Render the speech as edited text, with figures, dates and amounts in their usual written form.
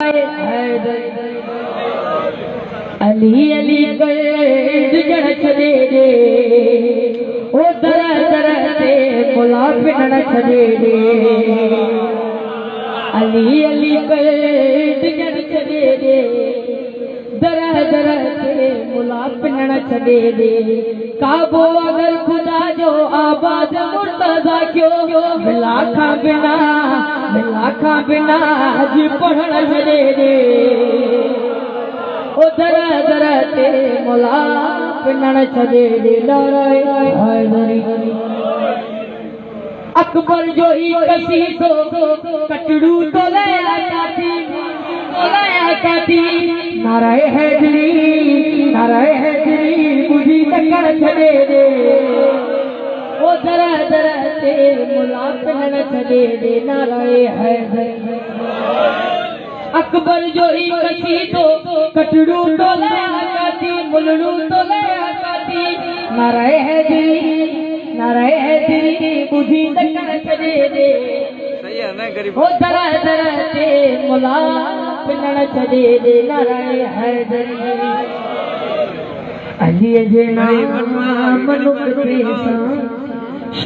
नाराए हैदर अली अली कर जड़ छड़े रे ओ दर दर ते मुला पिनण छड़े रे अली अली कर जड़ छड़े रे दर दर ते मुला पिनण छड़े रे काबो अगर खुदा जो आबाद मुर्तजा क्यों मिलाखा बिना जी पढ़ण छड़े रे ओ दर दर ते मुला पिनण छड़े रे नाराए हैदर अकबर जो ही कसी तो कटड़ू तो ले काटी नाराए हैदरी बुझी तकड़ छड़े रे ओ दर दर ते मुला पिनण छड़े रे नाराए हैदर अकबर जो ही कसी तो कटड़ू तो ले काटी मुलड़ू तो ले काटी नाराए हैदरी बुझी तकड़ छड़े रे सही है ना गरीब ओ दर दर ते मुला पिनण छड़े रे नाराए हैदर अली जे नाम मनुख ते सां